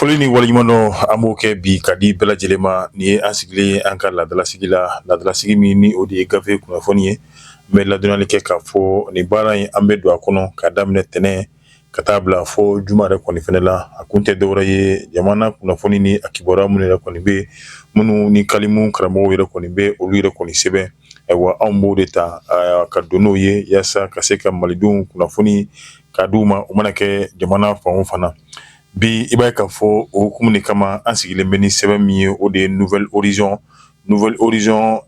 Foli ni waliɲuman an b'o kɛ bi ka di bɛɛ lajɛlen ma nin ye an sigilen an ka laadalasigi la laadalasigi min ni o de ye gafe kunnafoni ye n bɛ ladɔnniyali kɛ k'a fɔ nin baara in an bɛ don a kɔnɔ ka daminɛ tɛnɛ ka taa bila fo juma yɛrɛ kɔni fɛnɛ la a kun tɛ dɔwɛrɛ ye jamana kunnafoni ni a kibaruya minnu yɛrɛ kɔni bɛ minnu ni kalimu karamɔgɔw yɛrɛ kɔni bɛ olu yɛrɛ kɔni sɛbɛn ayiwa anw b'o de ta ka don n'o ye yaasa ka se ka malidenw kunnafoni ka d'u ma o mana kɛ jamana fan o fana bi i b'a ye k'a fɔ o hukumu de kama an sigilen bɛ ni sɛbɛn min ye o de ye Nouvelle Horizon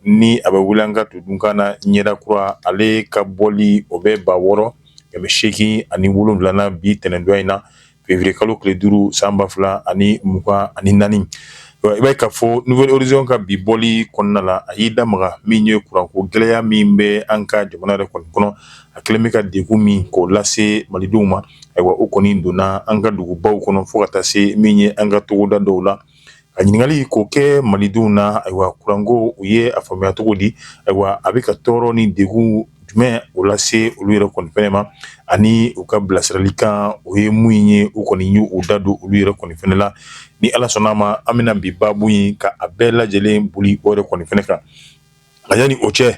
ni a bɛ wuli an ka tudunkan na ɲɛda kura ale ka bɔli o bɛ 687 bi tɛnɛndɔ in na février kalo tile 5 san 2024 i b'a ye k'a fɔ Nouvelle Horizon ka bi bɔli kɔnɔna la a y'i damaga min ye kuranko gɛlɛya min bɛ an ka jamana yɛrɛ kɔni kɔnɔ a kɛlen bɛ ka degun min k'o lase malidenw ma ayiwa o kɔni donna an ka dugubaw kɔnɔ fo ka taa se min ye an ka togoda dɔw la ka ɲininkali k'o kɛ malidenw na ayiwa kuranko u ye a faamuya cogo di ayiwa a bɛ ka tɔɔrɔ ni degun jumɛn o lase olu yɛrɛ kɔni fɛnɛ ma ani u ka bilasiralikan o ye mun ye u kɔni y'u da don olu yɛrɛ kɔni fɛnɛ la ni ala sɔnna ma an bɛna bi babu in ka a bɛɛ lajɛlen boli o yɛrɛ kɔni fɛnɛ kan a yanni o cɛ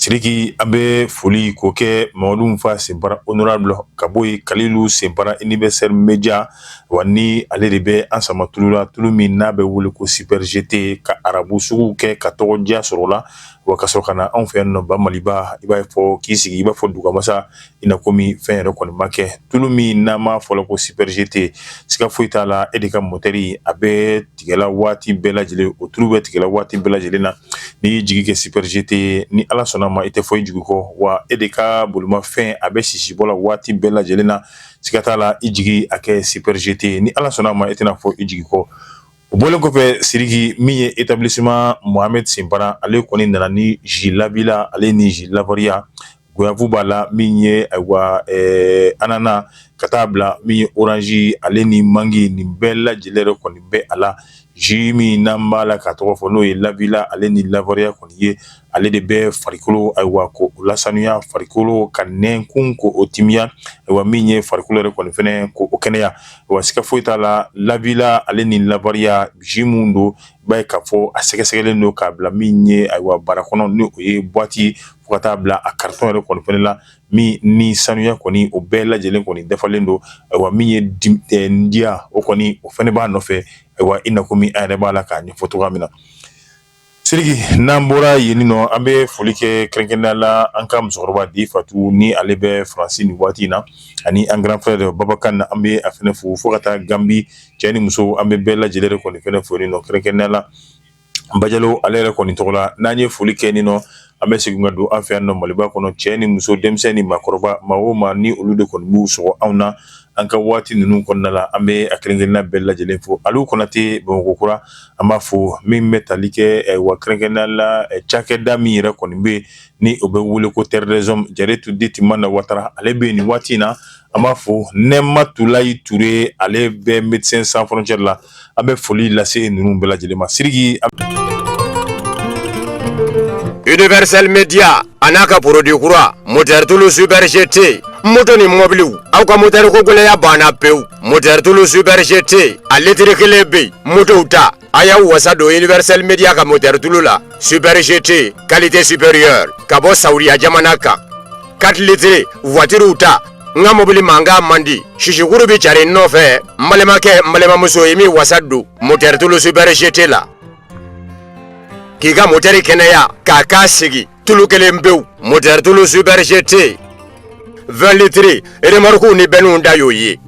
Sidiki an bɛ foli k'o kɛ Mamadu Nfa Senbara honorable ka bɔ yen Kalilu Senbara Universel Media wa ni ale de bɛ an sama tulu la tulu min n'a bɛ wele ko Super GT ka arabu sugu kɛ ka tɔgɔ diya sɔrɔ la wa ka sɔrɔ ka na anw fɛ yan nɔ ba Maliba i b'a fɔ k'i sigi i b'a fɔ dugamasa i na komi fɛn yɛrɛ kɔni ma kɛ tulu min n'a ma fɔla ko Super GT siga foyi t'a la e de ka motɛri a bɛ tigɛla waati bɛɛ lajɛlen o tulu bɛ tigɛla waati bɛɛ lajɛlen na n'i y'i jigi kɛ Super GT ni ala sɔnna ma i tɛ foyi jigi kɔ wa e de ka bolimafɛn a bɛ sisi bɔ la waati bɛɛ lajɛlen na siga t'a la i jigi a kɛ Super GT ni ala sɔnna ma i tɛna fɔ i jigi kɔ o bɔlen kɔfɛ Sidiki min ye établissement Mohamed Senbara ale kɔni nana ni ji labila ale ni ji lavariya goyavu b'a la min ye ayiwa anana ka taa bila min ye orange ale ni mangi nin bɛɛ lajɛlen yɛrɛ kɔni bɛ a la ji min n'an b'a la ka tɔgɔ fɔ n'o ye labila ale ni lavariya kɔni ye ale de bɛ farikolo ayiwa ko lasanuya farikolo ka nɛnkun ko o timiya ayiwa min ye farikolo yɛrɛ kɔni fɛnɛ ko o kɛnɛya wa siga foyi t'a la labila ale ni lavariya ji mun don i b'a ye k'a fɔ a sɛgɛsɛgɛlen don k'a bila min ye ayiwa bara kɔnɔ ni o ye boîte fo ka taa bila a carton yɛrɛ kɔni fɛnɛ la min ni sanuya kɔni o bɛɛ lajɛlen kɔni dafalen don ayiwa min ye diya o kɔni o fɛnɛ b'a nɔfɛ ayiwa i na komi an yɛrɛ b'a la k'a ɲɛfɔ cogoya min na Sidiki n'an bɔra yen nɔ an bɛ foli kɛ kɛrɛnkɛrɛnnenya la an ka musokɔrɔba di Fatu ni ale bɛ Faransi nin waati in na ani an grand frère Babakan na an bɛ a fɛnɛ fo fo ka taa Gambi cɛ ni muso an bɛ bɛɛ lajɛlen de kɔni fɛnɛ fo nin nɔ kɛrɛnkɛrɛnnenya la Bajalo ale yɛrɛ kɔni tɔgɔ la n'an ye foli kɛ nin nɔ an bɛ segin ka don an fɛ yan nɔ Maliba kɔnɔ cɛ ni muso denmisɛn ni maakɔrɔba maa o maa ni olu de kɔni b'u sɔgɔ anw na an ka waati ninnu kɔnɔna la an bɛ a kɛrɛnkɛrɛnnenya bɛɛ lajɛlen fo Aliou Konate Bamakɔ kura an b'a fo min bɛ tali kɛ wa kɛrɛnkɛrɛnnenya la cakɛda min yɛrɛ kɔni bɛ yen ni o bɛ wele ko Terre des Hommes Jare Tude Timana Ouattara ale bɛ yen nin waati in na an b'a fo Nɛma Tulayi Ture ale bɛ Médecins Sans Frontières la an bɛ foli lase ninnu bɛɛ lajɛlen ma Sidiki Universel Media anaka produit kura moteur tulu Super GT moto ni mobiliw aw ka moteur ko gɛlɛya banna pewu moteur tulu Super GT a litre kelen bɛ moto ta a y'aw wasa don Universel Media ka moteur tulu la Super GT qualité supérieure ka bɔ Saudiya jamana kan 4 litres voiture ta nga mobili manga mandi shishikuru bi cari nɔfɛ mbalimakɛ mbalimamuso i mi wasa don moteur tulu Super GT la k'i ka motɛri kɛnɛya k'a k'a sigi tulu kelen pewu moteur tulu Super GT 20 litres remarque ni bɛnninw da y'o ye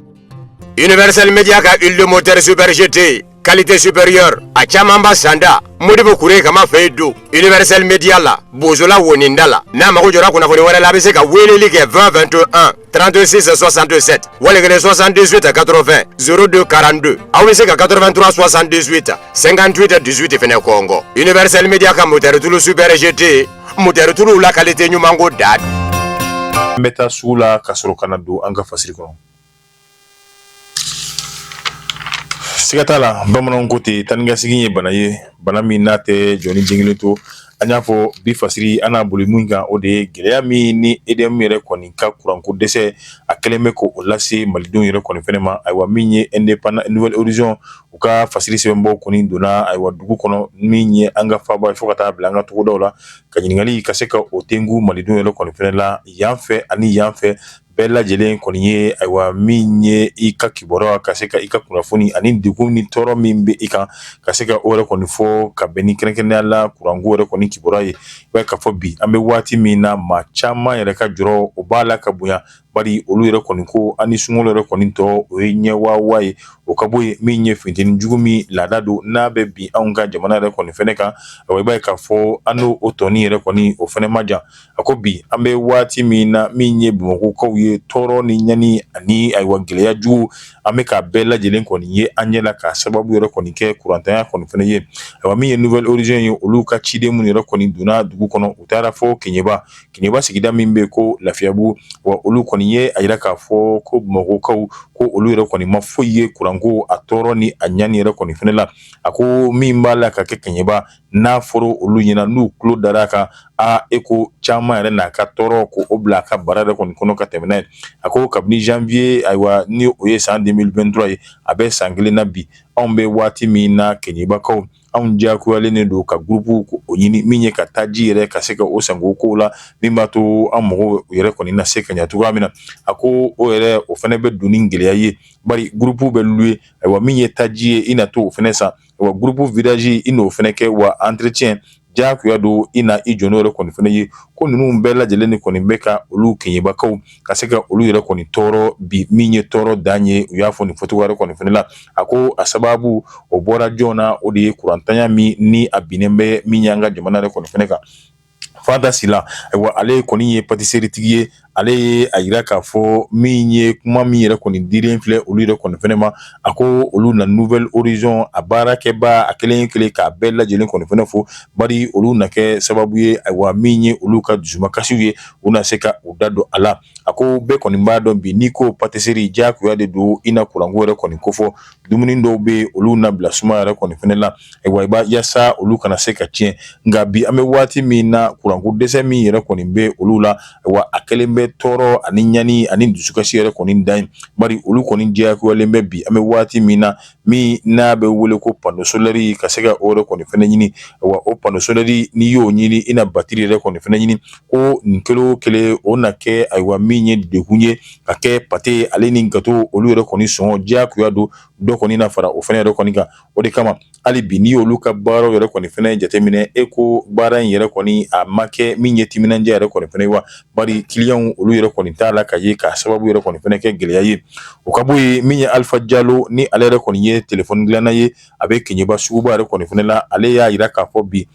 Universel Media ka huile de moteur Super GT qualité supérieure a caman ba sanda Modibo Kure kama fɛ don Universel Media la bozola woninda la n'a mago jɔra kunnafoni wɛrɛ la a bɛ se ka weleli kɛ 20 21 36 67 walikelen 78 80 02 42 aw bɛ se ka 83 78 58 18 fɛnɛ kɔngɔ Universel Media ka moteur tulu Super GT moteur tulu la qualité ɲuman ko da n bɛ taa sugu la ka sɔrɔ ka na don an ka fasiri kɔnɔ siga t'a la bamananw ko ten taa ni ka segin ye bana ye bana min n'a tɛ jɔ ni den kelen to an y'a fɔ bi fasiri an n'a boli mun kan o de ye gɛlɛya min ni EDM yɛrɛ kɔni ka kuranko dɛsɛ a kɛlen bɛ k'o lase malidenw yɛrɛ kɔni fɛnɛ ma ayiwa min ye indépendant nouvelle horizon u ka fasiri sɛbɛnbɔ kɔni donna ayiwa dugu kɔnɔ min ye an ka faaba ye fo ka taa bila an ka togodaw la ka ɲininkali ka se ka o tengu malidenw yɛrɛ kɔni fɛnɛ la yan fɛ ani yan fɛ bɛɛ lajɛlen kɔni ye ayiwa min ye i ka kibaruya ka se ka i ka kunnafoni ani degun ni tɔɔrɔ min bɛ i kan ka se ka o yɛrɛ kɔni fɔ ka bɛn ni kɛrɛnkɛrɛnnenya la kuranko yɛrɛ kɔni kibaruya ye i b'a ye k'a fɔ bi an bɛ waati min na maa caman yɛrɛ ka jɔrɔ o b'a la ka bonya bari olu yɛrɛ kɔni ko ani sunkalo yɛrɛ kɔni tɔ o ye ɲɛwaawa ye o ka bɔ yen min ye funteni jugu min laada don n'a bɛ bin anw ka jamana yɛrɛ kɔni fɛnɛ kan ayiwa i b'a ye k'a fɔ an n'o tɔni yɛrɛ kɔni o fɛnɛ ma jan a ko bi an bɛ waati min na min ye bamakɔkaw ye tɔɔrɔ ni ɲani ani ayiwa gɛlɛya jugu an bɛ k'a bɛɛ lajɛlen kɔni ye an ɲɛ la k'a sababu yɛrɛ kɔni kɛ kurantanya kɔni fɛnɛ ye ayiwa min ye nouvelle horizon ye olu ka ciden minnu yɛrɛ kɔni donna dugu kɔnɔ u taara fɔ Keɲeba sigida min bɛ ko Lafiyabugu wa olu kɔni ye a yira k'a fɔ ko bamakɔkaw ko olu yɛrɛ kɔni ma foyi ye kuranko a tɔɔrɔ ni a ɲani yɛrɛ kɔni fɛnɛ la a ko min b'a la ka kɛ Keɲeba n'a fɔra olu ɲɛna n'u tulo dara a kan e ko caman yɛrɛ n'a ka tɔɔrɔ ko o bila a ka baara yɛrɛ kɔni kɔnɔ ka tɛmɛ n'a ye a ko kabini janvier ayiwa ni o ye san 2023 ye a bɛ san kelen na bi anw bɛ waati min na Keɲebakaw anw diyagoyalen don ka gurupu o ɲini min ye ka taji yɛrɛ ka se ka o sango kow la min b'a to an mɔgɔw yɛrɛ kɔni na se ka ɲa cogoya min na a ko o yɛrɛ o fɛnɛ bɛ don ni gɛlɛya ye bari gurupu bɛ louer ayiwa min ye taji ye i na to o fɛnɛ san wa gurupu village i n'o fɛnɛ kɛ wa entretien diyagoya don i na i jɔ n'o yɛrɛ kɔni fɛnɛ ye ko ninnu bɛɛ lajɛlen de kɔni bɛ ka olu Keɲebakaw ka se ka olu yɛrɛ kɔni tɔɔrɔ bi min ye tɔɔrɔ dan ye u y'a fɔ nin fɔcogo yɛrɛ kɔni fɛnɛ la a ko a sababu o bɔra jɔn na o de ye kurantanya min ni a binnen bɛ min y'an ka jamana yɛrɛ kɔni fɛnɛ kan Fadasi la ayiwa ale kɔni ye pâtisserie tigi ye ale ye a yira k'a fɔ min ye kuma min yɛrɛ kɔni dilen filɛ olu yɛrɛ kɔni fɛnɛ ma a ko olu na nouvelle horizon a baarakɛba a kelen kelen k'a bɛɛ lajɛlen kɔni fɛnɛ fo bari olu na kɛ sababu ye ayiwa min ye olu ka dusumakasiw ye u na se ka u da don a la a ko bɛɛ kɔni b'a dɔn bi n'i ko pâtisserie diyagoya de don i na kuranko yɛrɛ kɔni kofɔ dumuni dɔw bɛ olu na bila suma yɛrɛ kɔni fɛnɛ la ayiwa i b'a yaasa olu kana se ka tiɲɛ nka bi an bɛ waati min na kuranko dɛsɛ min yɛrɛ kɔni bɛ olu la ayiwa a kɛlen bɛ tɔɔrɔ ani ɲani ani dusukasi yɛrɛ kɔni dan ye bari olu kɔni diyagoyalen bɛ bi an bɛ waati min na min n'a bɛ wele ko panneau solaire ka se ka o yɛrɛ kɔni fɛnɛ ɲini ayiwa o panneau solaire n'i y'o ɲini i na batiri yɛrɛ kɔni fɛnɛ ɲini ko nin kelen o kelen o na kɛ ayiwa min ye degun ye ka kɛ pate ye ale ni gato olu yɛrɛ kɔni sɔngɔ diyagoya don dɔ kɔni na fara o fɛnɛ yɛrɛ kɔni kan o de kama hali bi n'i y'olu ka baaraw yɛrɛ kɔni fɛnɛ jateminɛ e ko baara in yɛrɛ kɔni a ma kɛ min ye timinandiya yɛrɛ kɔni fɛnɛ ye wa bari client olu yɛrɛ kɔni t'a la ka ye k'a sababu yɛrɛ kɔni fɛnɛ kɛ gɛlɛya ye o ka bɔ yen min ye Alpha Diallo ni ale yɛrɛ kɔni ye telefɔni dilanna ye a bɛ Keɲeba suguba yɛrɛ kɔni fɛnɛ la ale y'a yira k'a fɔ bi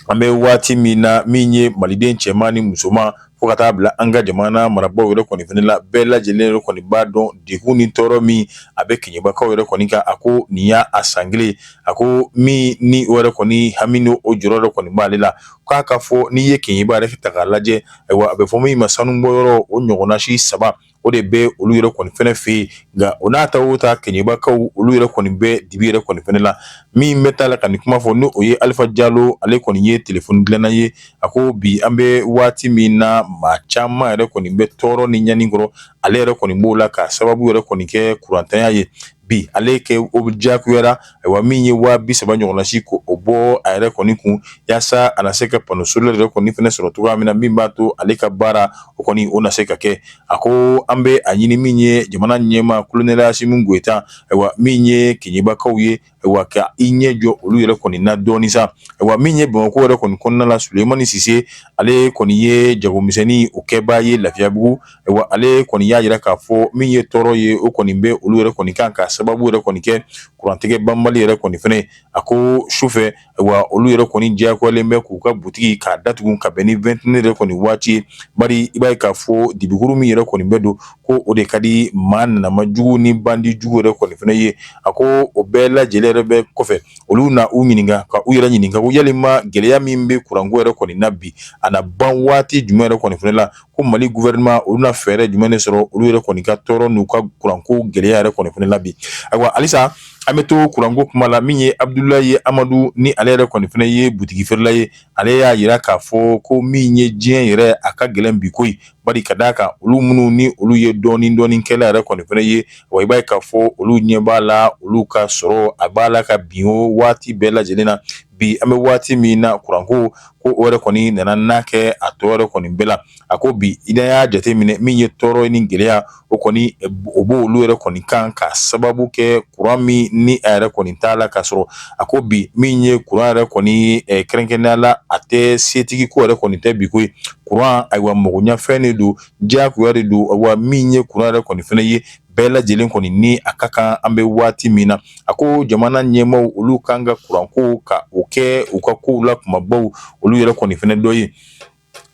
an bɛ waati min na min ye maliden cɛman ni musoman fo ka taa bila an ka jamana marabaaw yɛrɛ kɔni fɛnɛ la bɛɛ lajɛlen yɛrɛ kɔni b'a dɔn degun ni tɔɔrɔ min a bɛ Keɲebakaw yɛrɛ kɔni kan a ko nin y'a san kelen a ko min ni o yɛrɛ kɔni hami ni o jɔyɔrɔ yɛrɛ kɔni b'ale la k'a ka fɔ n'i ye Keɲeba yɛrɛ ta k'a lajɛ ayiwa a bɛ fɔ min ma sanubɔyɔrɔ o ɲɔgɔnna si 3 o de bɛ olu yɛrɛ kɔni fɛnɛ fɛ yen nka o n'a ta o ta Keɲebakaw olu yɛrɛ kɔni bɛ dibi yɛrɛ kɔni fɛnɛ la min bɛ taa la ka nin kuma fɔ n'o ye Alpha Diallo ale kɔni ye telefɔni dilanna ye a ko bi an bɛ waati min na maa caman yɛrɛ kɔni bɛ tɔɔrɔ ni ɲani kɔrɔ ale yɛrɛ kɔni b'o la ka sababu yɛrɛ kɔni kɛ kurantanya ye bi ale kɛ o diyagoyara ayiwa min ye 30 ɲɔgɔnna si ko o bɔ a yɛrɛ kɔni kun yaasa a na se ka panneau solaire yɛrɛ kɔni fɛnɛ sɔrɔ cogoya min na min b'a to ale ka baara o kɔni o na se ka kɛ a ko an bɛ a ɲini min ye jamana ɲɛma colonel Asimu Goyita ayiwa min ye Keɲebakaw ye ayiwa ka i ɲɛ jɔ olu yɛrɛ kɔni na dɔɔni sa ayiwa min ye Bamakɔ yɛrɛ kɔni kɔnɔna la Sulemani Sise ale kɔni ye jagomisɛnnin o kɛbaa ye Lafiyabugu ayiwa ale kɔni y'a yira k'a fɔ min ye tɔɔrɔ ye o kɔni bɛ olu yɛrɛ kɔni kan ka sababu yɛrɛ kɔni kɛ kurantigɛ banbali yɛrɛ kɔni fɛnɛ a ko sufɛ ayiwa olu yɛrɛ kɔni diyagoyalen bɛ k'u ka butigi k'a datugu ka bɛn ni 21 yɛrɛ kɔni waati ye bari i b'a ye k'a fɔ dibikuru min yɛrɛ kɔni bɛ don ko o de ka di maa nanama jugu ni bandi jugu yɛrɛ kɔni fɛnɛ ye a ko o bɛɛ lajɛlen yɛrɛ bɛ kɔfɛ olu na u ɲininka ka u yɛrɛ ɲininka ko yalima gɛlɛya min bɛ kuranko yɛrɛ kɔni na bi a na ban waati jumɛn yɛrɛ kɔni fɛnɛ la ko Mali gouvernement olu na fɛɛrɛ jumɛn de sɔrɔ olu yɛrɛ kɔni ka tɔɔrɔ n'u ka kuranko gɛlɛya yɛrɛ kɔni fɛnɛ la bi. Ayiwa halisa an bɛ to kuranko kuma la min ye Abdulaye Amadu ni ale yɛrɛ kɔni fɛnɛ ye butigi feerela ye ale y'a yira k'a fɔ ko min ye diɲɛ yɛrɛ a ka gɛlɛn bi koyi bari ka d'a kan olu minnu ni olu ye dɔɔni kɛla yɛrɛ kɔni fɛnɛ ye wa i b'a ye k'a fɔ olu ɲɛ b'a la olu ka sɔrɔ a b'a la ka bin o waati bɛɛ lajɛlen na bi an bɛ waati min na kuranko ko o yɛrɛ kɔni nana n'a kɛ a tɔ yɛrɛ kɔni bɛɛ la a ko bi i y'a jateminɛ min ye tɔɔrɔ ni gɛlɛya o kɔni o b'olu yɛrɛ kɔni kan ka sababu kɛ kuran min ni a yɛrɛ kɔni t'a la ka sɔrɔ a ko bi min ye kuran yɛrɛ kɔni kɛrɛnkɛrɛnnenya la a tɛ setigi ko yɛrɛ kɔni tɛ bi ko ye kuran ayiwa magoɲɛfɛn de don diyagoya de don wa min ye kuran yɛrɛ kɔni fɛnɛ ye bɛɛ lajɛlen kɔni ni a ka kan an bɛ waati min na a ko jamana ɲɛmaaw olu kan ka kuranko ka o kɛ u ka kow la kumabaw olu yɛrɛ kɔni fɛnɛ dɔ ye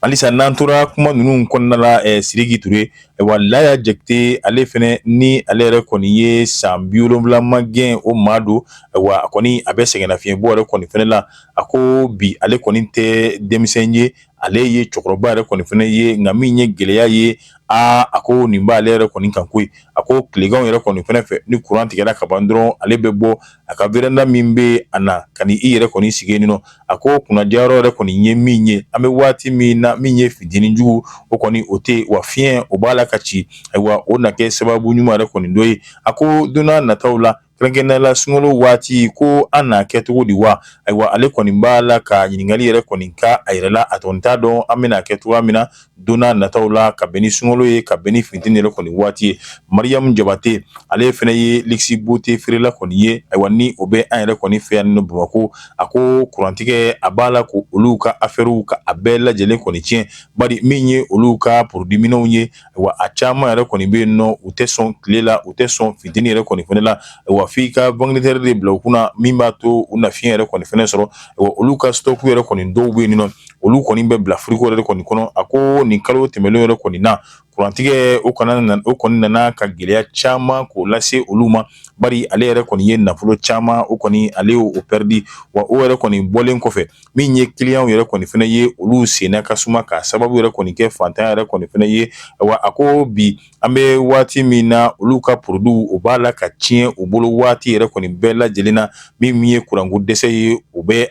halisa n'an tora kuma ninnu kɔnɔna la Sidiki Ture wa Laya Jakite ale fɛnɛ ni ale yɛrɛ kɔni ye san 70 ma gɛn o maa don wa kɔni a bɛ sɛgɛnnafiɲɛbɔ yɛrɛ kɔni fɛnɛ la a ko bi ale kɔni tɛ denmisɛn ye ale ye cɛkɔrɔba yɛrɛ kɔni fɛnɛ ye nka min ye gɛlɛya ye a ko nin b'ale yɛrɛ kɔni kan koyi a ko tileganw yɛrɛ kɔni fɛnɛ fɛ ni kuran tigɛra ka ban dɔrɔn ale bɛ bɔ a ka veranda min bɛ a na ka ni i yɛrɛ kɔni sigi yen nɔ a ko kunnadiyayɔrɔ yɛrɛ kɔni ye min ye an bɛ waati min na min ye fitinin jugu o kɔni o tɛ wa fiɲɛ o b'a la ka ci ayiwa o na kɛ sababu ɲuman yɛrɛ kɔni dɔ ye a ko don n'a nataw la kɛrɛnkɛrɛnnenya la sunkalo waati ko an n'a kɛ cogo di wa ayiwa ale kɔni b'a la ka ɲininkali yɛrɛ kɔni ka a yɛrɛ la a tɔn t'a dɔn an bɛna kɛ cogoya min na don n'a nataw la ka bɛn ni sunkalo ye ka bɛn ni fitini yɛrɛ kɔni waati ye Mariam Jabate ale fɛnɛ ye luxe beauté feerela kɔni ye ayiwa ni o bɛ an yɛrɛ kɔni fɛ yan nɔ Bamakɔ a ko kurantigɛ a b'a la ko olu ka affaires ka a bɛɛ lajɛlen kɔni tiɲɛ bari min ye olu ka produit minɛnw ye ayiwa a caman yɛrɛ kɔni bɛ yen nɔ u tɛ sɔn tile la u tɛ sɔn fitini yɛrɛ kɔni fɛnɛ la ayiwa f'i ka ventilateur de bila u kunna min b'a to u na fiɲɛ yɛrɛ kɔni fɛnɛ sɔrɔ ayiwa olu ka stock yɛrɛ kɔni dɔw bɛ yen nɔ olu kɔni bɛ bila frigo yɛrɛ kɔni kɔnɔ a ko nin kalo tɛmɛnlen yɛrɛ kɔni na kurantigɛ o kɔni nana ka gɛlɛya caman k'o lase olu ma bari ale yɛrɛ kɔni ye nafolo caman o kɔni ale y'o perdi wa o yɛrɛ kɔni bɔlen kɔfɛ min ye client yɛrɛ kɔni fɛnɛ ye olu senna ka suma ka sababu yɛrɛ kɔni kɛ fantanya yɛrɛ kɔni fɛnɛ ye wa a ko bi an bɛ waati min na olu ka produit o b'a la ka tiɲɛ u bolo waati yɛrɛ kɔni bɛɛ lajɛlen na min ye kuranko dɛsɛ ye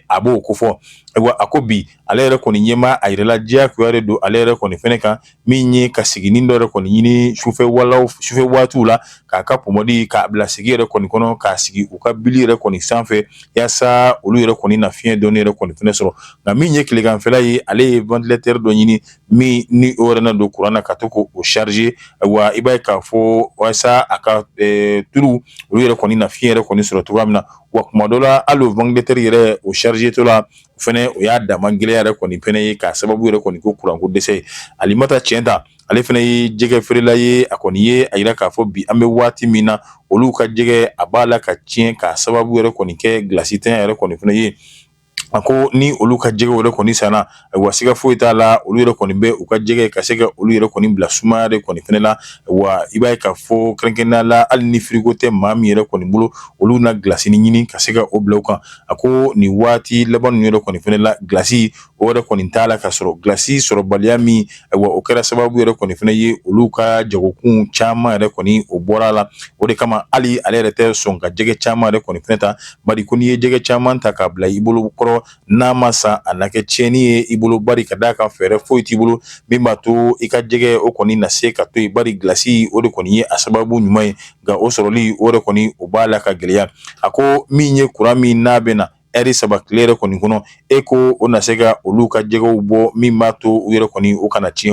a b'o kofɔ ayiwa a ko bi ale yɛrɛ kɔni ɲɛma a yɛrɛla diyagoya de don ale yɛrɛ kɔni fɛnɛ kan min ye ka siginin dɔ yɛrɛ kɔni ɲini sufɛ waatiw la k'a ka pomadi k'a bila sigi yɛrɛ kɔni kɔnɔ k'a sigi u ka bili yɛrɛ kɔni sanfɛ yaasa olu yɛrɛ kɔni na fiɲɛ dɔɔni yɛrɛ kɔni fɛnɛ sɔrɔ nka min ye tileganfɛla ye ale ye ventilateur dɔ ɲini min ni o yɛrɛ na don kuran na ka to k'o charger ayiwa i b'a ye k'a fɔ walasa a ka turu olu yɛrɛ kɔni na fiɲɛ yɛrɛ kɔni sɔrɔ cogoya min na wa kuma dɔ la hali o ventilateur yɛrɛ o charger to la fɛnɛ o y'a dama gɛlɛya yɛrɛ kɔni fɛnɛ ye k'a sababu yɛrɛ kɔni ko kuranko dɛsɛ ye Alimata Tiɲɛta ale fɛnɛ ye jɛgɛ feerela ye a kɔni ye a yira k'a fɔ bi an bɛ waati min na olu ka jɛgɛ a b'a la ka tiɲɛ k'a sababu yɛrɛ kɔni kɛ gilasi tanya yɛrɛ kɔni fɛnɛ ye a ko ni olu ka jɛgɛ yɛrɛ kɔni sanna wa siga foyi t'a la olu yɛrɛ kɔni bɛ u ka jɛgɛ ka se ka olu yɛrɛ kɔni bila sumaya de kɔni fɛnɛ la wa i b'a ye k'a fɔ kɛrɛnkɛrɛnnenya la hali ni frigo tɛ maa min yɛrɛ kɔni bolo olu na gilasi ɲini ka se ka o bila u kan a ko nin waati laban ninnu yɛrɛ kɔni fɛnɛ la gilasi o yɛrɛ kɔni t'a la ka sɔrɔ gilasi sɔrɔbaliya min wa o kɛra sababu yɛrɛ kɔni fɛnɛ ye olu ka jagokun caman yɛrɛ kɔni o bɔra la o de kama hali ale yɛrɛ tɛ sɔn ka jɛgɛ caman yɛrɛ kɔni fɛnɛ ta bari ko n'i ye jɛgɛ caman ta k'a bila i bolo kɔrɔ n'a ma san a na kɛ tiɲɛni ye i bolo bari ka d'a kan fɛɛrɛ foyi t'i bolo min b'a to i ka jɛgɛ o kɔni na se ka to yen bari gilasi o de kɔni ye a sababu ɲuman ye nka o sɔrɔli o de kɔni o b'a la ka gɛlɛya a ko min ye kuran min n'a bɛ na ɛri 3 tile yɛrɛ kɔni kɔnɔ e ko o na se ka olu ka jɛgɛw bɔ min b'a to u yɛrɛ kɔni o kana tiɲɛ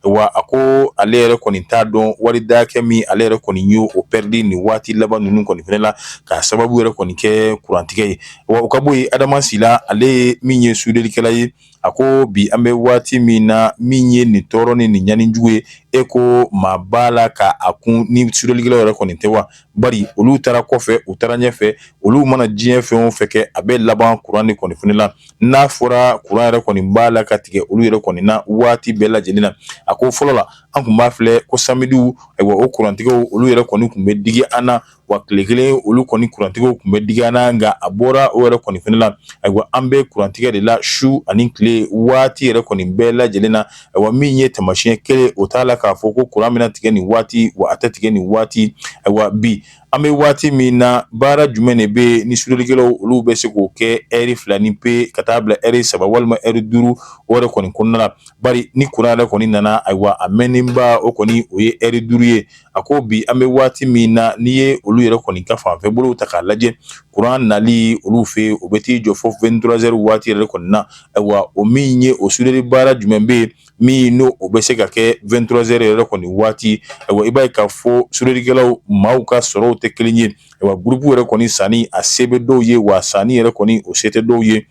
wa a ko ale yɛrɛ kɔni t'a dɔn wari dakɛ min ale yɛrɛ kɔni y'o o perdi nin waati laban ninnu kɔni fɛnɛ la k'a sababu yɛrɛ kɔni kɛ kurantigɛ ye wa o ka bɔ yen Adama Sila ale ye min ye sudelikɛla ye a ko bi an bɛ waati min na min ye nin tɔɔrɔ ni nin ɲanijugu ye e ko maa b'a la ka a kun ni sudelikɛlaw yɛrɛ kɔni tɛ wa bari olu taara kɔfɛ u taara ɲɛfɛ olu mana diɲɛ fɛn o fɛn kɛ a bɛ laban kuran de kɔni fɛnɛ la n'a fɔra kuran yɛrɛ kɔni b'a la ka tigɛ olu yɛrɛ kɔni na waati bɛɛ lajɛlen na a ko fɔlɔ la an kun b'a filɛ ko samidiw ayiwa o kurantigɛw olu yɛrɛ kɔni kun bɛ digi an na wa tile kelen olu kɔni kurantigiw kun bɛ digana nga a bɔra o yɛrɛ kɔni fɛnɛ la ayiwa an bɛ kurantigɛ de la su ani tile waati yɛrɛ kɔni bɛɛ lajɛlen na ayiwa min ye tamasiyɛn kelen o t'a la k'a fɔ ko kuran bɛna tigɛ nin waati wa a tɛ tigɛ nin waati ayiwa bi an bɛ waati min na baara jumɛn de bɛ ni sudelikɛlaw olu bɛ se k'o kɛ ɛri 2 ni pe ka taa bila ɛri 3 walima ɛri 5 o yɛrɛ kɔni kɔnɔna la bari ni kuran yɛrɛ kɔni nana ayiwa a mɛnnenba o kɔni o ye ɛri 5 ye a ko bi an bɛ waati min na n'i ye olu yɛrɛ kɔni ka fanfɛ bolow ta k'a lajɛ kuran nali olu fɛ o bɛ t'i jɔ fo 23h waati yɛrɛ kɔni na ayiwa o min ye o sudeli baara jumɛn bɛ yen min n'o o bɛ se ka kɛ 23h yɛrɛ kɔni waati ayiwa i b'a ye k'a fɔ sudelikɛlaw maaw ka sɔrɔw tɛ kelen ye ayiwa gurupu yɛrɛ kɔni sanni a se bɛ dɔw ye wa sanni yɛrɛ kɔni o se tɛ dɔw ye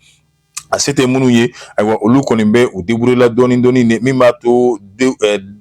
a se tɛ minnu ye ayiwa olu kɔni bɛ u débrouiller la dɔɔni dɔɔni de min b'a to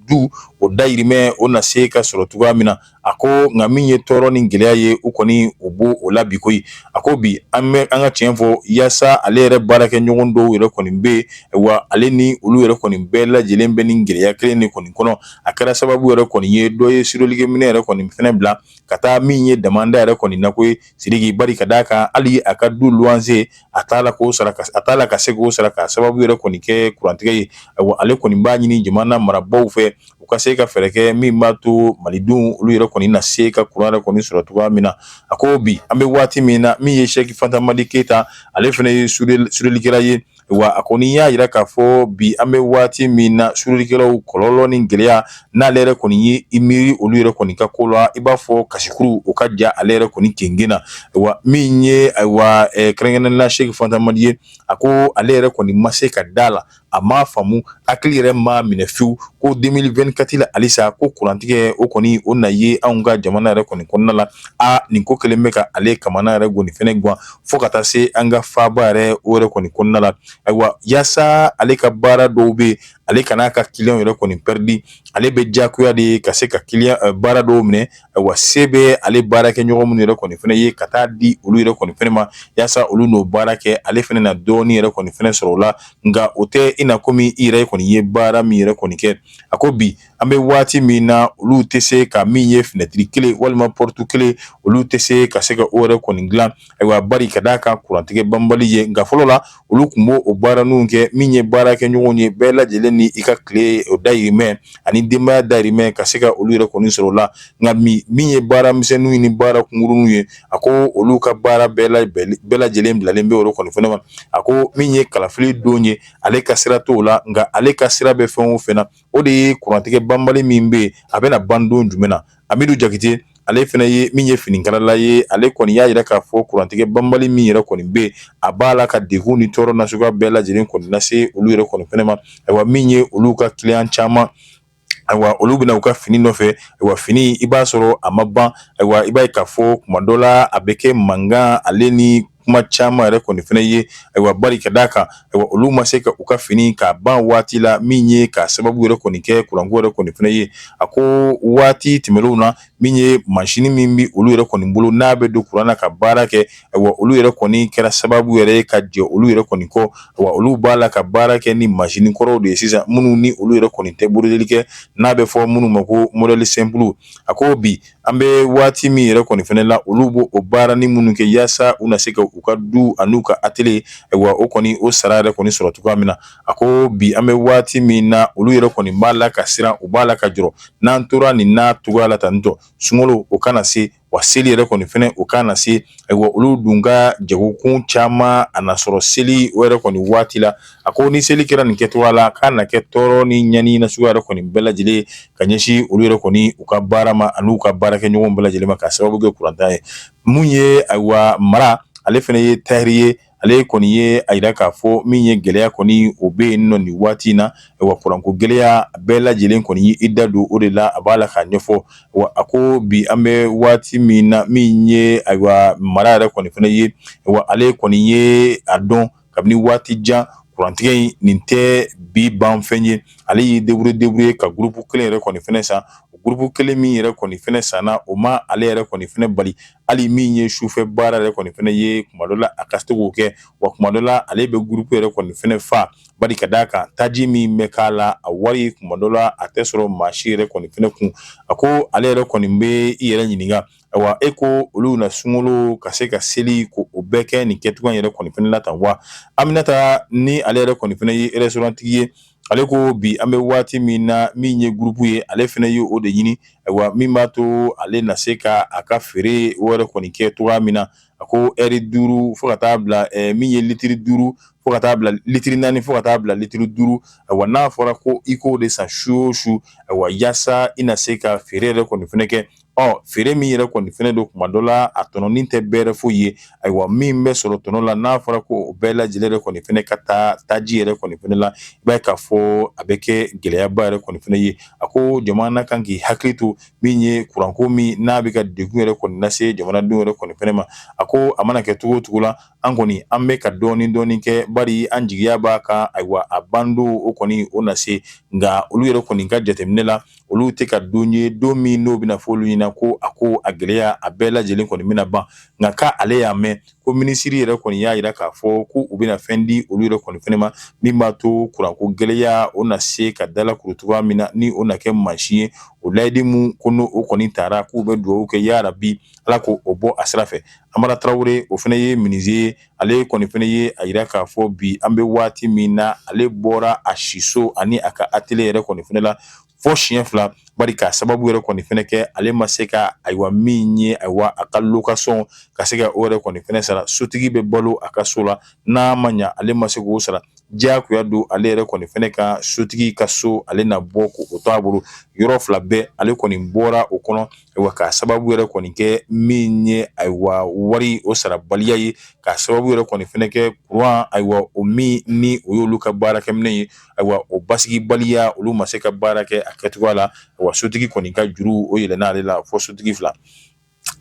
du o dayirimɛ o na se ka sɔrɔ cogoya min na a ko nka min ye tɔɔrɔ ni gɛlɛya ye u kɔni o b'o o la bi koyi a ko bi an ka tiɲɛ fɔ yaasa ale yɛrɛ baarakɛ ɲɔgɔn dɔw yɛrɛ kɔni bɛ wa ale ni olu yɛrɛ kɔni bɛɛ lajɛlen bɛ nin gɛlɛya kelen de kɔni kɔnɔ a kɛra sababu yɛrɛ kɔni ye dɔ ye sudelikɛminɛ yɛrɛ kɔni fɛnɛ bila ka taa min ye damanda yɛrɛ kɔni nako ye Sidiki bari ka d'a kan hali a ka du luwanse a t'a la ka se k'o sara ka sababu yɛrɛ kɔni kɛ kurantigɛ ye ayiwa ale kɔni b'a ɲini jamana marabaaw fɛ u ka se ka fɛɛrɛ kɛ min b'a to malidenw olu yɛrɛ kɔni na se ka kuran yɛrɛ kɔni sɔrɔ cogoya min na a ko bi an bɛ waati min na min ye Sɛki Fanta Madi Keyita ale fɛnɛ ye sudelikɛla ye wa a kɔni y'a yira k'a fɔ bi an bɛ waati min na sudelikɛlaw kɔlɔlɔ ni gɛlɛya n'ale yɛrɛ kɔni ye i miiri olu yɛrɛ kɔni ka ko la i b'a fɔ kasikuru o ka ja ale yɛrɛ kɔni kengen na wa min ye ayiwa kɛrɛnkɛrɛnnen la Sɛki Fanta Madi ye a ko ale yɛrɛ kɔni ma se ka da la a m'a faamu hakili yɛrɛ ma minɛ fiyewu ko 2024 la halisa ko kurantigɛ o kɔni o na ye anw ka jamana yɛrɛ kɔni kɔnɔna la nin ko kelen bɛ ka ale kamana yɛrɛ goni fɛnɛ gan fo ka taa se an ka faaba yɛrɛ o yɛrɛ kɔni kɔnɔna la ayiwa yaasa ale ka baara dɔw bɛ ale kana ka client yɛrɛ kɔni pɛridi ale bɛ diyagoya de ka se ka client baara dɔw minɛ ayiwa se bɛ ale baarakɛ ɲɔgɔn minnu yɛrɛ kɔni fɛnɛ ye ka taa di olu yɛrɛ kɔni fɛnɛ ma yaasa olu n'o baara kɛ ale fɛnɛ na dɔɔni yɛrɛ kɔni fɛnɛ sɔrɔ o la nka o tɛ i na komi i yɛrɛ kɔni ye baara min yɛrɛ kɔni kɛ a ko bi an bɛ waati min na olu tɛ se ka min ye fenɛtiri kelen walima pɔrtu kelen olu tɛ se ka se ka o yɛrɛ kɔni dilan ayiwa bari ka d'a kan kurantigɛ banbali ye nka fɔlɔ la olu tun b'o o baara ninnu kɛ min ye baarakɛ ɲɔgɔn ye bɛɛ lajɛlen ni i ka tile o dayirimɛ ani denbaya dayirimɛ ka se ka olu yɛrɛ kɔni sɔrɔ o la nka min ye baara misɛnninw ni baara kunkuruninw ye a ko olu ka baara bɛɛ lajɛlen bilalen bɛ o kɔni fɛnɛ ma a ko min ye kalafili don ye ale ka sira t'o la nka ale ka sira bɛ fɛn o fɛn na o de ye kurantigɛ banbali min bɛ yen a bɛna ban don jumɛn na Amidu Jakite ale fɛnɛ ye min ye finikalala ye ale kɔni y'a yira k'a fɔ kurantigɛ banbali min yɛrɛ kɔni bɛ yen a b'a la ka degun ni tɔɔrɔ nasuguya bɛɛ lajɛlen kɔni lase olu yɛrɛ kɔni fɛnɛ ma ayiwa min ye olu ka client caman ayiwa olu bɛna u ka fini nɔfɛ ayiwa fini i b'a sɔrɔ a ma ban ayiwa i b'a ye k'a fɔ kuma dɔ la a bɛ kɛ mankan ale ni kuma caman yɛrɛ kɔni fɛnɛ ye ayiwa bari ka d'a kan ayiwa olu ma se ka u ka fini k'a ban waati la min ye ka sababu yɛrɛ kɔni kɛ kuranko yɛrɛ kɔni fɛnɛ ye a ko waati tɛmɛnenw na min ye mansini min bi olu yɛrɛ kɔni bolo n'a bɛ don kuran na ka baara kɛ ayiwa olu yɛrɛ kɔni kɛra sababu yɛrɛ ye ka jɛ olu yɛrɛ kɔni kɔ ayiwa olu b'a la ka baara kɛ ni mansini kɔrɔw de ye sisan minnu ni olu yɛrɛ kɔni tɛ bolodeli kɛ n'a bɛ fɔ minnu ma ko modèle simple a ko bi an bɛ waati min yɛrɛ kɔni fɛnɛ la olu b'o o baara ni minnu kɛ yaasa u na se ka u ka du an'u ka atelier ayiwa o kɔni o sara yɛrɛ kɔni sɔrɔ cogoya min na a ko bi an bɛ waati min na olu yɛrɛ kɔni b'a la ka siran u b'a la ka jɔrɔ n'an tora nin n'a cogoya la tantɔ sunkalo o kana se wa seli yɛrɛ kɔni fɛnɛ o kana se ayiwa olu dun ka jagokun caman a na sɔrɔ seli o yɛrɛ kɔni waati la a ko ni seli kɛra nin kɛcogoya la k'a na kɛ tɔɔrɔ ni ɲani nasuguya yɛrɛ kɔni bɛɛ lajɛlen ka ɲɛsin olu yɛrɛ kɔni u ka baara ma an'u ka baarakɛ ɲɔgɔn bɛɛ lajɛlen ma ka sababu kɛ kurantan ye mun ye ayiwa mara ale fɛnɛ ye tahiri ye ale kɔni ye a yira k'a fɔ min ye gɛlɛya kɔni o bɛ yen nɔ nin waati in na ayiwa kuranko gɛlɛya bɛɛ lajɛlen kɔni ye i da don o de la a b'a la k'a ɲɛfɔ wa a ko bi an bɛ waati min na min ye ayiwa mara yɛrɛ kɔni fɛnɛ ye wa ale kɔni ye a dɔn kabini waati jan kurantigɛ in nin tɛ bi ban fɛn ye ale y'i débrouiller ka groupe kelen yɛrɛ kɔni fɛnɛ san groupe kelen min yɛrɛ kɔni fɛnɛ sanna o ma ale yɛrɛ kɔni fɛnɛ bali hali min ye sufɛ baara yɛrɛ kɔni fɛnɛ ye kuma dɔ la a ka se k'o kɛ wa kuma dɔ la ale bɛ groupe yɛrɛ kɔni fɛnɛ fa bari ka d'a kan taji min bɛ k'a la a wari kuma dɔ la a tɛ sɔrɔ maa si yɛrɛ kɔni fɛnɛ kun a ko ale yɛrɛ kɔni bɛ i yɛrɛ ɲininka awa eko olu na sungolo ka se ka seli ko o bɛɛ kɛ nin kɛcogo yɛrɛ kɔni fɛnɛ la tan wa Aminata ni ale yɛrɛ kɔni fɛnɛ ye restaurant tigi ye ale ko bi an bɛ waati min na min ye groupe ye ale fɛnɛ ye o de ɲini ayiwa min b'a to ale na se ka a ka feere wɛrɛ kɔni kɛ cogoya min na a ko ɛri 5 fo ka taa bila min ye litiri 5 fo ka taa bila litiri 4 fo ka taa bila litiri 5 ayiwa n'a fɔra ko i k'o de san su o su ayiwa yaasa i na se ka feere yɛrɛ kɔni fɛnɛ kɛ feere min yɛrɛ kɔni fɛnɛ don kuma dɔ la a tɔnɔnin tɛ bɛrɛ foyi ye ayiwa min bɛ sɔrɔ tɔnɔ la n'a fɔra ko o bɛɛ lajɛlen yɛrɛ kɔni fɛnɛ ka taa taji yɛrɛ kɔni fɛnɛ la i b'a ye k'a fɔ a bɛ kɛ gɛlɛyaba yɛrɛ kɔni fɛnɛ ye a ko jamana kan k'i hakili to min ye kuranko min n'a bɛ ka degun yɛrɛ kɔni lase jamanadenw yɛrɛ kɔni fɛnɛ ma a ko a mana kɛ cogo o cogo la an kɔni an bɛ ka dɔɔni kɛ bari an jigiya b'a kan ayiwa a bandon o kɔni o na se nka olu yɛrɛ kɔni ka jateminɛ la olu tɛ ka don ye don min n'o bɛna fɔ olu ɲɛna ko a gɛlɛya a bɛɛ lajɛlen kɔni bɛna ban nka ka ale y'a mɛn ko minisiri yɛrɛ kɔni y'a jira k'a fɔ ko u bɛna fɛn di olu yɛrɛ kɔni fɛnɛ ma min b'a to kuranko gɛlɛya o na se ka dalakuru cogoya min na ni o na kɛ mansin ye o layidu mun ko n'o o kɔni taara k'u bɛ dugawu kɛ yarabi ala ko o bɔ a sira fɛ Amara Traore o fɛnɛ ye ministre ye ale kɔni fɛnɛ ye a jira k'a fɔ bi an bɛ waati min na ale bɔra a siso ani a ka atelier yɛrɛ kɔni fɛnɛ la fo siɲɛ 2 bari k'a sababu yɛrɛ kɔni fɛnɛ kɛ ale ma se ka ayiwa min ye ayiwa a ka location ka se ka o yɛrɛ kɔni fɛnɛ sara sotigi bɛ balo a ka so la n'a ma ɲa ale ma se k'o sara diyagoya don ale yɛrɛ kɔni fɛnɛ ka sotigi ka so ale na bɔ ko o to a bolo yɔrɔ 2 bɛɛ ale kɔni bɔra o kɔnɔ ayiwa k'a sababu yɛrɛ kɔni kɛ min ye ayiwa wari o sarabaliya ye k'a sababu yɛrɛ kɔni fɛnɛ kɛ courant ayiwa o min ni o y'olu ka baarakɛminɛ ye ayiwa o basigibaliya olu ma se ka baara kɛ a kɛcogoya la wa sotigi kɔni ka juru o yɛlɛnna ale la fo sotigi 2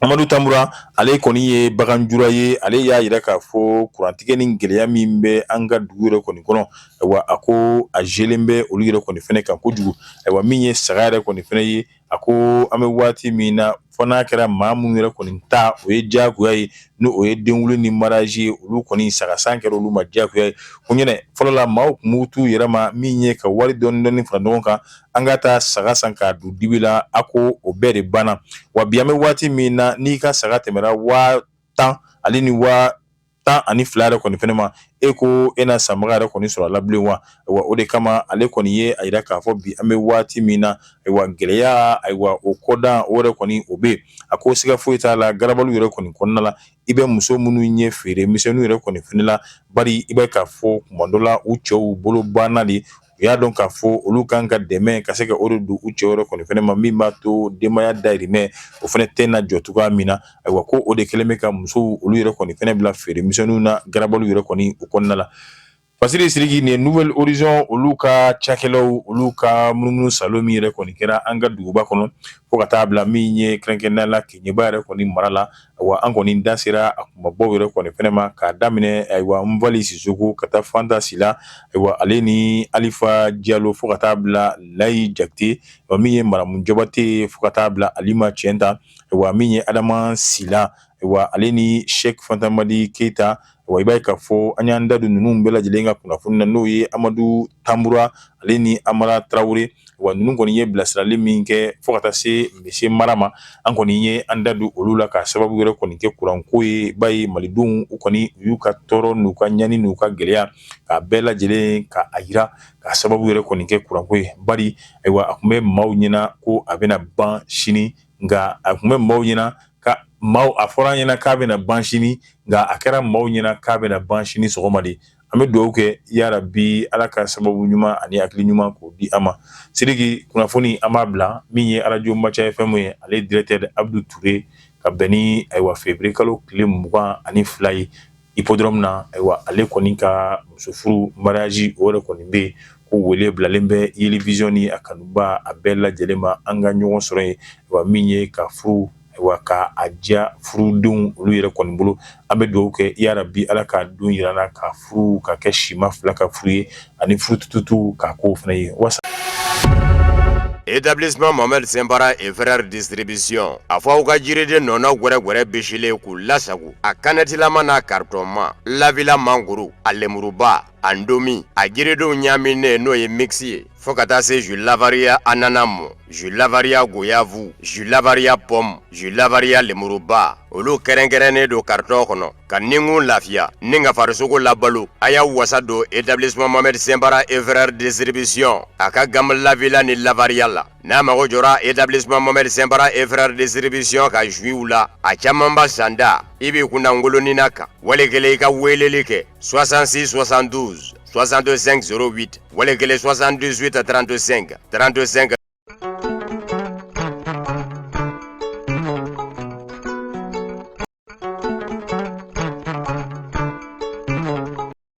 Amadu Tambura ale kɔni ye baganjura ye ale y'a jira k'a fɔ kurantigɛ ni gɛlɛya min bɛ an ka dugu yɛrɛ kɔni kɔnɔ ayiwa a ko a jelen bɛ olu yɛrɛ kɔni fɛnɛ kan kojugu ayiwa min ye saga yɛrɛ kɔni fɛnɛ ye a ko an bɛ waati min na fɔ n'a kɛra maa minnu yɛrɛ kɔni ta o ye diyagoya ye n'o o ye denwolo ni mariage ye olu kɔni sagasan kɛra olu ma diyagoya ye ko ɲɛnɛ fɔlɔ la maaw tun b'u t'u yɛrɛ ma min ye ka wari dɔɔni fara ɲɔgɔn kan an ka taa saga san k'a don dibi la a ko o bɛɛ de banna wa bi an bɛ waati min na n'i ka saga tɛmɛra 10,000 ale ni 12 yɛrɛ kɔni fɛnɛ ma e ko e na sanbaga yɛrɛ kɔni sɔrɔ a la bilen wa ayiwa o de kama ale kɔni ye a jira k'a fɔ bi an bɛ waati min na ayiwa gɛlɛya ayiwa o kɔdan o yɛrɛ kɔni o bɛ a ko siga foyi t'a la garabaliw yɛrɛ kɔni kɔnɔna la i bɛ muso minnu ye feere misɛnninw yɛrɛ kɔni fɛnɛ la bari i bɛ k'a fɔ kuma dɔ la u cɛw bolo banna de u y'a dɔn k'a fɔ olu kan ka dɛmɛ ka se ka o de don u cɛ yɛrɛ kɔni fɛnɛ ma min b'a to denbaya dayirimɛ o fɛnɛ tɛ na jɔ cogoya min na ayiwa ko o de kɛlen bɛ ka musow olu yɛrɛ kɔni fɛnɛ bila feere misɛnninw na garabaliw yɛrɛ kɔni o kɔnɔna la Basiri Sidiki nin ye Nouvelle Horizon olu ka cakɛlaw olu ka munumunu salon min yɛrɛ kɔni kɛra an ka duguba kɔnɔ fo ka taa bila min ye kɛrɛnkɛrɛnnenya la Keɲeba yɛrɛ kɔni mara la ayiwa an kɔni da sera a kumabaw yɛrɛ kɔni fɛnɛ ma k'a daminɛ ayiwa Nvali Sisoko ka taa Fanta Sila ayiwa ale ni Alifa Diallo fo ka taa bila Layi Jakite wa min ye Maramu Jabate fo ka taa bila Alima Tiɲɛta ayiwa min ye Adama Sila ayiwa ale ni Sheikh Fantamadi Keita wa i b'a ye k'a fɔ an y'an da don ninnu bɛɛ lajɛlen ka kunnafoni na n'o ye Amadu Tambura ale ni Amara Traore wa ninnu kɔni ye bilasirali min kɛ fo ka taa se Mese Mara ma an kɔni ye an da don olu la k'a sababu yɛrɛ kɔni kɛ kuranko ye i b'a ye malidenw u kɔni u y'u ka tɔɔrɔ n'u ka ɲani n'u ka gɛlɛya k'a bɛɛ lajɛlen ka a yira k'a sababu yɛrɛ kɔni kɛ kuranko ye bari ayiwa a tun bɛ maaw ɲɛna ko a bɛna ban sini nka a tun bɛ maaw ɲɛna maaw a fɔra an ɲɛna k'a bɛna ban sini nka a kɛra maaw ɲɛna k'a bɛna ban sini sɔgɔma de an bɛ dugawu kɛ yarabi ala ka sababu ɲuman ani hakili ɲuman k'o di an ma Sidiki kunnafoni an b'a bila min ye radio Macha FM ye ale directeur Abdou Touré ka bɛn ni ayiwa février kalo tile 22 ye hippodrome na ayiwa ale kɔni ka musofuru mariage o yɛrɛ kɔni bɛ yen ko wele bilalen bɛ Yeli Vision ni a kanuba a bɛɛ lajɛlen ma an ka ɲɔgɔn sɔrɔ yen ayiwa min ye ka furu ayiwa ka a diya furudenw olu yɛrɛ kɔni bolo an bɛ dugawu kɛ yarabi ala ka don yirana ka furu ka kɛ sima 2 ka furu ye ani furu tututu k'a ko fana ye wasa Établissement Mohamed Sembara et Frères Distribution a fɔ aw ka jiriden nɔnɔ gwɛrɛgwɛrɛ bisilen k'u lasago a kanɛtilama n'a carton ma lavila mangoro a lemuruba a ndomi a jiridenw ɲaaminen n'o ye mix ye fo ka taa se jus lavaria ananamo, jus lavaria goyavu, jus lavaria pomme, jus lavaria lemuruba. Olu kɛrɛnkɛrɛnnen do carton kɔnɔ ka ningun lafiya ni ka farisogo labalo. A y'a wasa don établissement Mohamed Sembara et frères distribution a ka gamme lavila ni lavaria la. N'a mago jɔra établissement Mohamed Sembara et frères distribution ka jus la a caman ba sanda i b'i kunna ngolonina kan wali kelen i ka weleli kɛ 66 72 62 508 wali kelen 78 35 35